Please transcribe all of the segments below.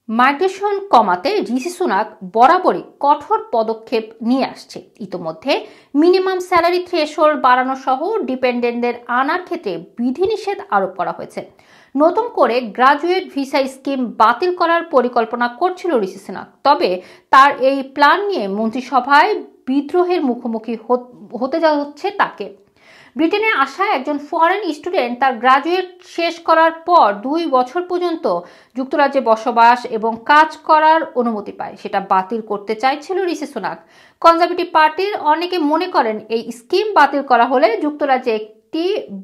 Migration কমাতে ঋষি Sunak বরাবরই কঠোর পদক্ষেপ নিয়ে আসছে। ইতোমধ্যে মিনিমাম স্যালারি থ্রেশহোল্ড বাড়ানো সহ ডিপেন্ডেন্টদের আনার ক্ষেত্রে বিধিনিষেধ আরোপ করা হয়েছে। নতুন করে গ্রাজুয়েট ভিসা স্কিম বাতিল করার পরিকল্পনা করছিল ঋষি সুনাক, তবে তার এই প্ল্যান নিয়ে মন্ত্রিসভায় বিদ্রোহের মুখোমুখি হতে যাওয়া হচ্ছে তাকে। ব্রিটেনে আসা একজন ফরেন স্টুডেন্ট তার গ্রাজুয়েট শেষ করার পর 2 বছর পর্যন্ত যুক্তরাজ্যে বসবাস এবং কাজ করার অনুমতি পায়, সেটা বাতিল করতে চাইছিল ঋষি সুনাক। কনজারভেটিভ পার্টির অনেকে মনে করেন এই স্কিম বাতিল করা হলে যুক্তরাজ্যে একটি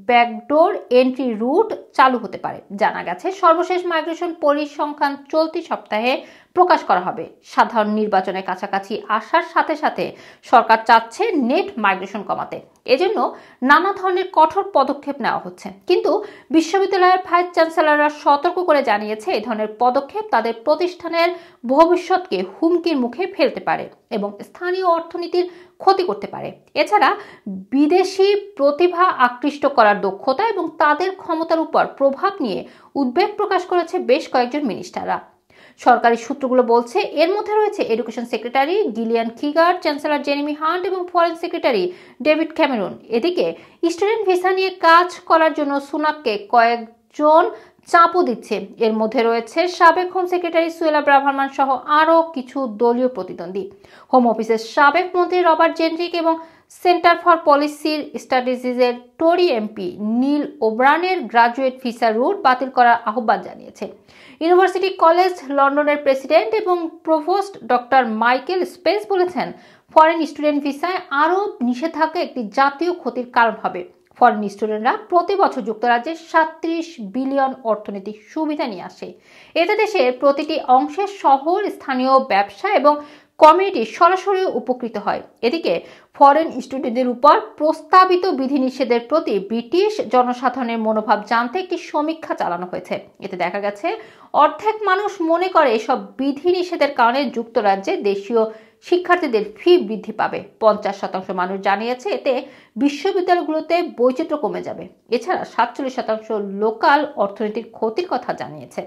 ব্যাকডোর এন্ট্রি রুট চালু হতে পারে। জানা গেছে সর্বশেষ মাইগ্রেশন পরিসংখ্যান চলতি সপ্তাহে প্রকাশ করা হবে। সাধারণ নির্বাচনের কাছাকাছি আসার সাথে সাথে সরকার চাচ্ছে নেট মাইগ্রেশন কমাতে, এজন্য নানা ধরনের কঠোর পদক্ষেপ নেওয়া হচ্ছে। কিন্তু বিশ্ববিদ্যালয়ের ভাইস চ্যান্সেলররা সতর্ক করে জানিয়েছে এই ধরনের পদক্ষেপ তাদের প্রতিষ্ঠানের ভবিষ্যৎকে হুমকির মুখে ফেলতে পারে এবং স্থানীয় অর্থনীতির ক্ষতি করতে পারে। এছাড়া বিদেশি প্রতিভা আকৃষ্ট করার দক্ষতা এবং তাদের ক্ষমতার উপর প্রভাব নিয়ে উদ্বেগ প্রকাশ করেছে বেশ কয়েকজন মিনিস্টাররা। সরকারি সূত্রগুলো বলছে এর মধ্যে রয়েছে education secretary Gillian Keegan, chancellor Jeremy Hunt এবং ফরেন সেক্রেটারি ডেভিড ক্যামেরন। এদিকে স্টুডেন্ট ভিসা নিয়ে কাজ করার জন্য সুনাককে কয়েকজন চাপও দিচ্ছে। এর মধ্যে রয়েছে সাবেক হোম সেক্রেটারি সুয়েলা ব্রাভারমান সহ আরও কিছু দলীয় প্রতিদ্বন্দ্বী। হোম অফিসের সাবেক মন্ত্রী রবার্ট জেনরিক এবং সেন্টার ফর পলিসি স্ট্র্যাটেজিজের টরি এমপি নীল ওব্রানের গ্রাজুয়েট ভিসা রুট বাতিল করার আহ্বান জানিয়েছে। ইউনিভার্সিটি কলেজ লন্ডনের প্রেসিডেন্ট এবং প্রভোস্ট ডক্টর মাইকেল স্পেস বলেছেন, ফরেন স্টুডেন্ট ভিসায় আরও নিষেধাজ্ঞা একটি জাতীয় ক্ষতির কারণ হবে। ফরেন স্টুডেন্টরা প্রতি বছর যুক্তরাজ্যে 37 বিলিয়ন অর্থনৈতিক সুবিধা নিয়ে আসে। এতে দেশের প্রতিটি অংশের শহর, স্থানীয় ব্যবসা এবং কমিউনিটি সরাসরি উপকৃত হয়। এদিকে ফরেন স্টুডেন্টদের উপর প্রস্তাবিত বিধিনিষেধের প্রতি ব্রিটিশ জনসাধারণের মনোভাব জানতে একটি সমীক্ষা চালানো হয়েছে। এতে দেখা গেছে অর্ধেক মানুষ মনে করে এসব বিধিনিষেধের কারণে যুক্তরাজ্যে দেশীয় শিক্ষার্থীদের ফি বৃদ্ধি পাবে। 50% মানুষ জানিয়েছে এতে বিশ্ববিদ্যালয়গুলোতে বৈচিত্র্য কমে যাবে। এছাড়া 47% লোকাল অর্থনীতির ক্ষতির কথা জানিয়েছে।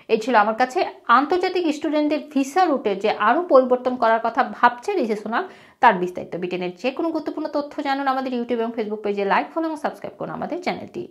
এই ছিল আমার কাছে আন্তর্জাতিক স্টুডেন্টদের ভিসা রুটের যে আরও পরিবর্তন করার কথা ভাবছে ঋষি সুনাক তার বিস্তারিত। ব্রিটেনের যে কোনো গুরুত্বপূর্ণ তথ্য জানুন আমাদের ইউটিউব এবং ফেসবুক পেজে লাইক, ফলো এবং সাবস্ক্রাইব করুন আমাদের চ্যানেলটি।